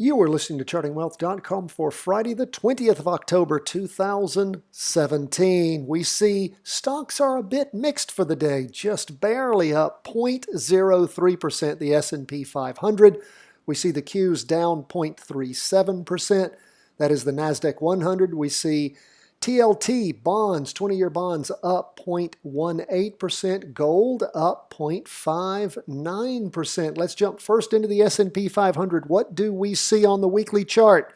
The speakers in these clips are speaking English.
You are listening to chartingwealth.com for Friday, the 20th of October, 2017. We see stocks are a bit mixed for the day, just barely up 0.03%, the S&P 500. We see the Qs down 0.37%. That is the NASDAQ 100. We see TLT bonds, 20-year bonds up 0.18%, gold up 0.59%. Let's jump first into the S&P 500. What do we see on the weekly chart?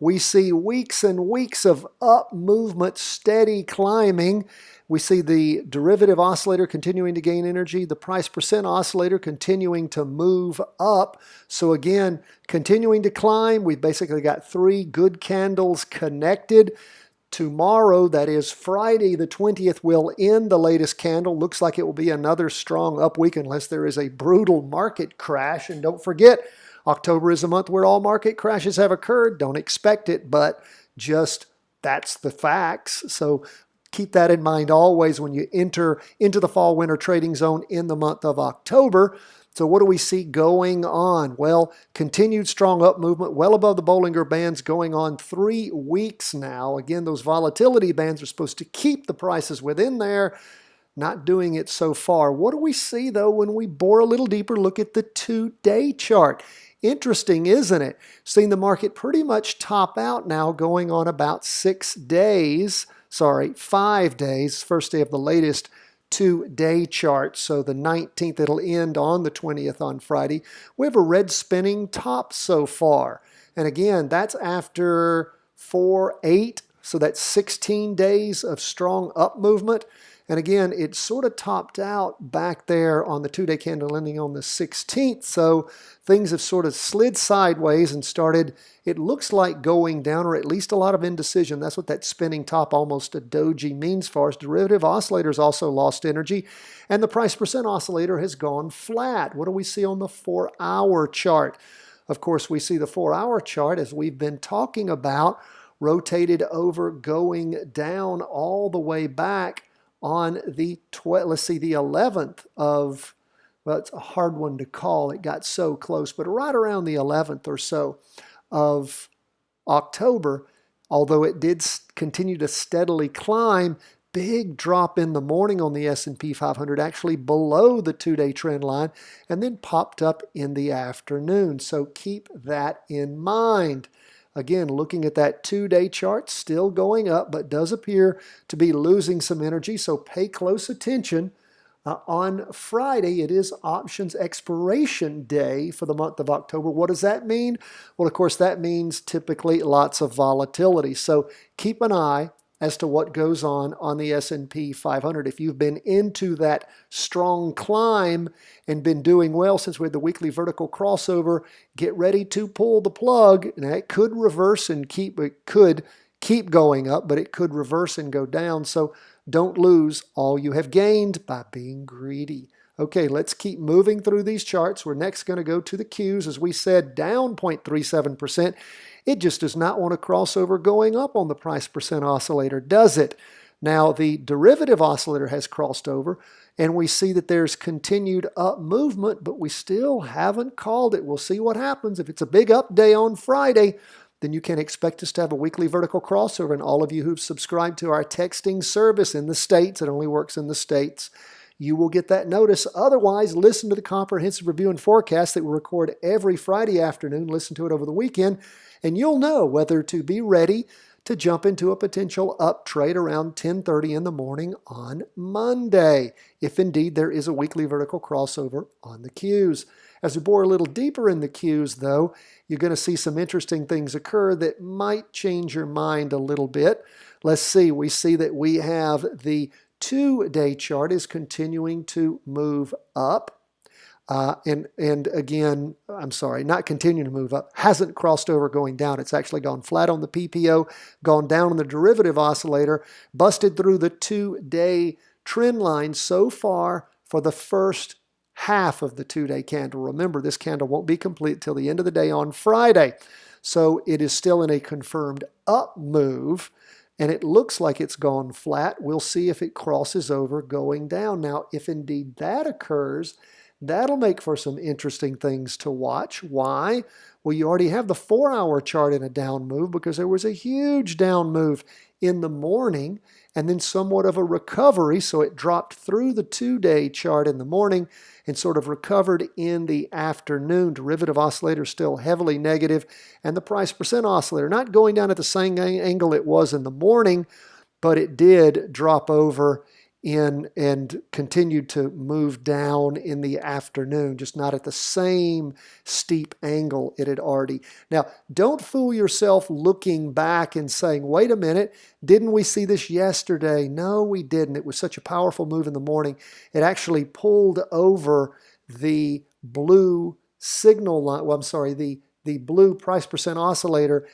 We see weeks and weeks of up movement, steady climbing. We see the derivative oscillator continuing to gain energy, the price percent oscillator continuing to move up. So again, continuing to climb. We've basically got three good candles connected. Tomorrow, that is Friday the 20th, will end the latest candle. Looks like it will be another strong up week unless there is a brutal market crash. And don't forget, October is a month where all market crashes have occurred. Don't expect it, but just that's the facts. So keep that in mind always when you enter into the fall-winter trading zone in the month of October. So what do we see going on? Well, continued strong up movement, well above the Bollinger Bands going on 3 weeks now. Again, those volatility bands are supposed to keep the prices within there. Not doing it so far. What do we see, though, when we bore a little deeper look at the 2-day chart? Interesting, isn't it? Seeing the market pretty much top out now, going on about 5 days, first day of the latest 2-day chart. So the 19th, it'll end on the 20th on Friday. We have a red spinning top so far. And again, that's after 4-8. So that's 16 days of strong up movement. And again, it sort of topped out back there on the 2-day candle ending on the 16th. So things have sort of slid sideways and started, it looks like going down, or at least a lot of indecision. That's what that spinning top, almost a doji, means for us. Derivative oscillators also lost energy. And the price percent oscillator has gone flat. What do we see on the 4-hour chart? Of course, we see the 4-hour chart, as we've been talking about, rotated over, going down all the way back on the, let's see, the 11th of, well, it's a hard one to call. It got so close, but right around the 11th or so of October, although it did continue to steadily climb, big drop in the morning on the S&P 500, actually below the 2-day trend line, and then popped up in the afternoon. So keep that in mind. Again, looking at that 2-day chart, still going up, but does appear to be losing some energy, so pay close attention. On Friday, it is options expiration day for the month of October. What does that mean? Well, of course, that means typically lots of volatility. So keep an eye as to what goes on the S&P 500. If you've been into that strong climb and been doing well since we had the weekly vertical crossover, get ready to pull the plug. Now, it could reverse and keep going up, but it could reverse and go down. So don't lose all you have gained by being greedy. Okay, let's keep moving through these charts. We're next going to go to the Qs. As we said, down 0.37%. It just does not want to cross over going up on the price percent oscillator, does it? Now, the derivative oscillator has crossed over, and we see that there's continued up movement, but we still haven't called it. We'll see what happens. If it's a big up day on Friday, then you can expect us to have a weekly vertical crossover. And all of you who've subscribed to our texting service in the States, it only works in the States, you will get that notice. Otherwise, listen to the comprehensive review and forecast that we record every Friday afternoon. Listen to it over the weekend, and you'll know whether to be ready to jump into a potential up trade around 10:30 in the morning on Monday, if indeed there is a weekly vertical crossover on the Qs. As we bore a little deeper in the Qs, though, you're going to see some interesting things occur that might change your mind a little bit. Let's see. We see that we have the 2-day chart is continuing to move up. And again, I'm sorry, not continuing to move up, hasn't crossed over going down. It's actually gone flat on the PPO, gone down on the derivative oscillator, busted through the 2-day trend line so far for the first half of the 2-day candle. Remember, this candle won't be complete till the end of the day on Friday. So it is still in a confirmed up move, and it looks like it's gone flat. We'll see if it crosses over going down. Now, if indeed that occurs, That'll make for some interesting things to watch. Why? Well, you already have the 4-hour chart in a down move because there was a huge down move in the morning and then somewhat of a recovery. So it dropped through the 2-day chart in the morning and sort of recovered in the afternoon. Derivative oscillator still heavily negative, and the price percent oscillator not going down at the same angle it was in the morning, but it did drop over in and continued to move down in the afternoon, just not at the same steep angle it had already. Now, don't fool yourself looking back and saying, wait a minute, didn't we see this yesterday? No, we didn't. It was such a powerful move in the morning. It actually pulled over the blue signal line, well, I'm sorry, the blue price percent oscillator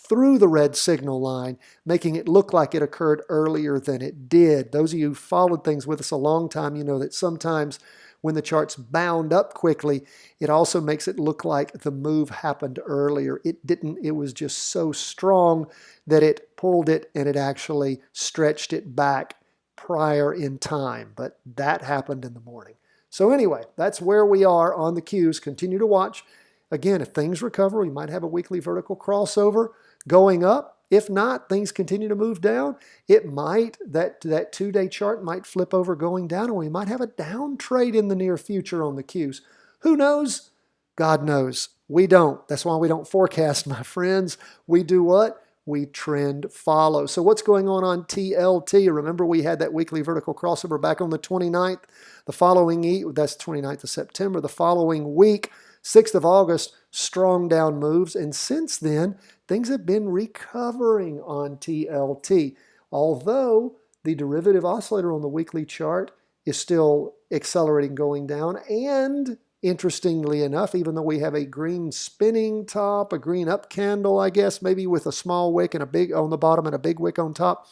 through the red signal line, making it look like it occurred earlier than it did. Those of you who followed things with us a long time, you know that sometimes when the charts bound up quickly, it also makes it look like the move happened earlier. It didn't. It was just so strong that it pulled it and it actually stretched it back prior in time. But that happened in the morning. So anyway, that's where we are on the cues. Continue to watch. Again, if things recover, we might have a weekly vertical crossover going up. If not, things continue to move down. It might, that 2-day chart might flip over going down, and we might have a down trade in the near future on the cues. Who knows? God knows. We don't. That's why we don't forecast, my friends. We do what? We trend follow. So what's going on TLT? Remember we had that weekly vertical crossover back on the 29th. The following, that's 29th of September. The following week, 6th of August, strong down moves. And since then, things have been recovering on TLT. Although the derivative oscillator on the weekly chart is still accelerating going down. And interestingly enough, even though we have a green spinning top, a green up candle, I guess, maybe with a small wick and a big on the bottom and a big wick on top,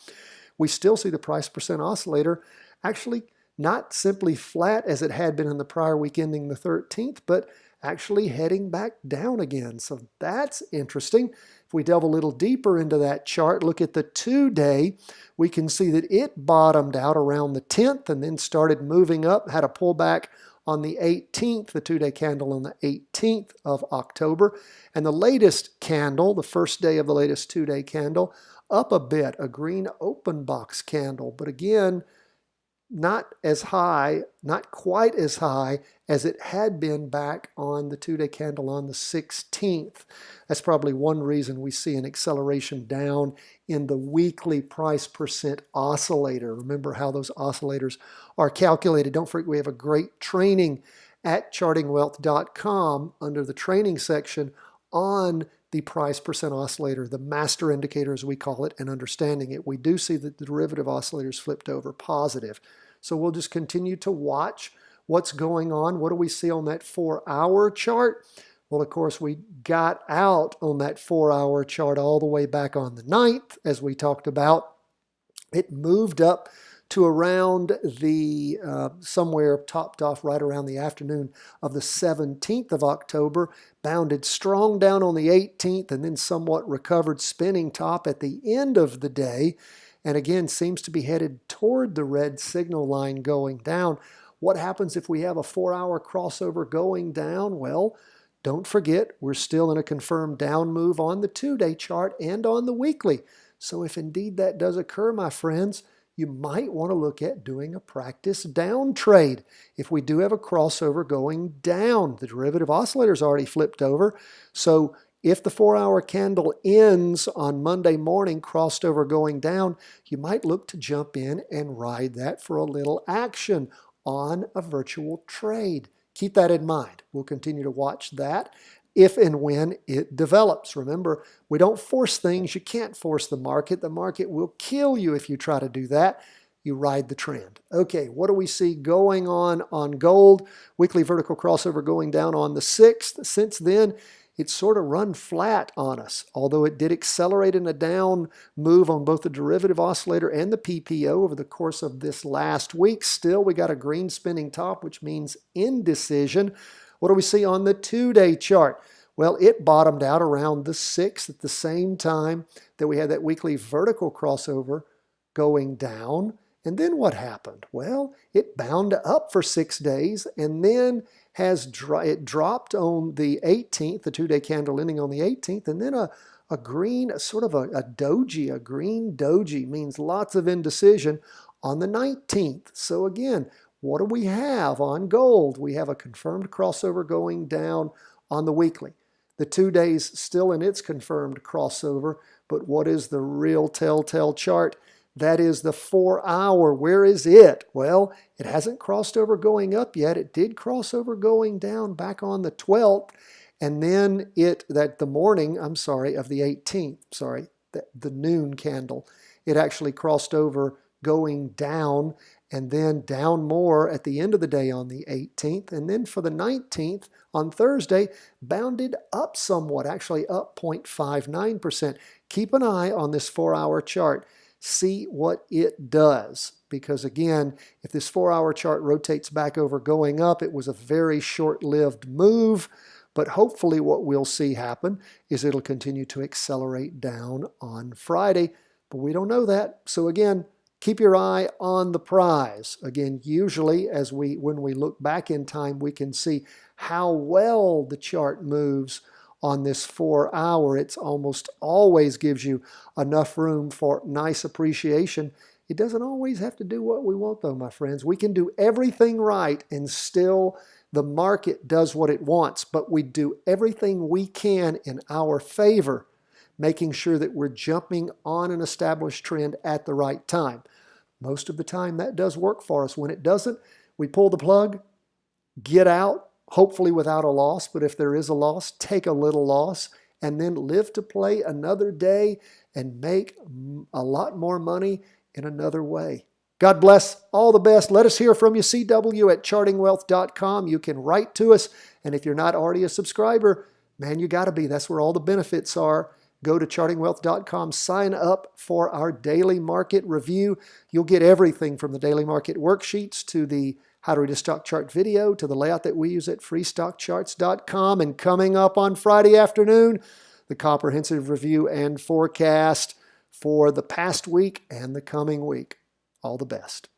we still see the price percent oscillator actually not simply flat as it had been in the prior week ending the 13th, but actually heading back down again. So that's interesting. If we delve a little deeper into that chart, look at the 2-day, we can see that it bottomed out around the 10th and then started moving up, had a pullback on the 18th, the 2-day candle on the 18th of October. And the latest candle, the first day of the latest 2-day candle, up a bit, a green open box candle. But again, not as high, not quite as high as it had been back on the 2-day candle on the 16th. That's probably one reason we see an acceleration down in the weekly price percent oscillator. Remember how those oscillators are calculated. Don't forget we have a great training at chartingwealth.com under the training section on the price percent oscillator, the master indicator as we call it, and understanding it. We do see that the derivative oscillators flipped over positive. So we'll just continue to watch what's going on. What do we see on that 4-hour chart? Well, of course, we got out on that 4-hour chart all the way back on the 9th, as we talked about. It moved up to around the, somewhere topped off right around the afternoon of the 17th of October, bounded strong down on the 18th, and then somewhat recovered, spinning top at the end of the day, and again seems to be headed toward the red signal line going down. What happens if we have a 4-hour crossover going down? Well, don't forget, we're still in a confirmed down move on the 2-day chart and on the weekly. So if indeed that does occur, my friends, you might want to look at doing a practice down trade. If we do have a crossover going down, the derivative oscillator's already flipped over. So if the 4-hour candle ends on Monday morning, crossed over going down, you might look to jump in and ride that for a little action on a virtual trade. Keep that in mind. We'll continue to watch that if and when it develops. Remember, we don't force things. You can't force the market. The market will kill you if you try to do that. You ride the trend. Okay, what do we see going on gold? Weekly vertical crossover going down on the 6th. Since then, it's sort of run flat on us, although it did accelerate in a down move on both the derivative oscillator and the PPO over the course of this last week. Still, we got a green spinning top, which means indecision. What do we see on the 2-day chart? Well, it bottomed out around the 6th at the same time that we had that weekly vertical crossover going down. And then what happened? Well, it bound up for 6 days and then it dropped on the 18th, the 2-day candle ending on the 18th, and then a green, sort of a doji, a green doji, means lots of indecision, on the 19th. So again, what do we have on gold? We have a confirmed crossover going down on the weekly. The 2 days still in its confirmed crossover, but what is the real telltale chart? That is the 4-hour. Where is it? Well, it hasn't crossed over going up yet. It did cross over going down back on the 12th. And then the morning of the 18th, the noon candle, it actually crossed over going down and then down more at the end of the day on the 18th. And then for the 19th, on Thursday, bounded up somewhat, actually up 0.59%. Keep an eye on this 4-hour chart. See what it does, because again, if this 4-hour chart rotates back over going up, it was a very short-lived move, but hopefully what we'll see happen is it'll continue to accelerate down on Friday, but we don't know that. So again, keep your eye on the prize. Again, usually when we look back in time, we can see how well the chart moves on this 4-hour. It's almost always gives you enough room for nice appreciation. It doesn't always have to do what we want though, my friends. We can do everything right and still the market does what it wants, but we do everything we can in our favor, making sure that we're jumping on an established trend at the right time. Most of the time that does work for us. When it doesn't, we pull the plug, get out, hopefully without a loss, but if there is a loss, take a little loss, and then live to play another day and make a lot more money in another way. God bless. All the best. Let us hear from you. CW@chartingwealth.com. You can write to us, and if you're not already a subscriber, man, you got to be. That's where all the benefits are. Go to chartingwealth.com, sign up for our daily market review. You'll get everything from the daily market worksheets to the how to read a stock chart video to the layout that we use at freestockcharts.com. And coming up on Friday afternoon, the comprehensive review and forecast for the past week and the coming week. All the best.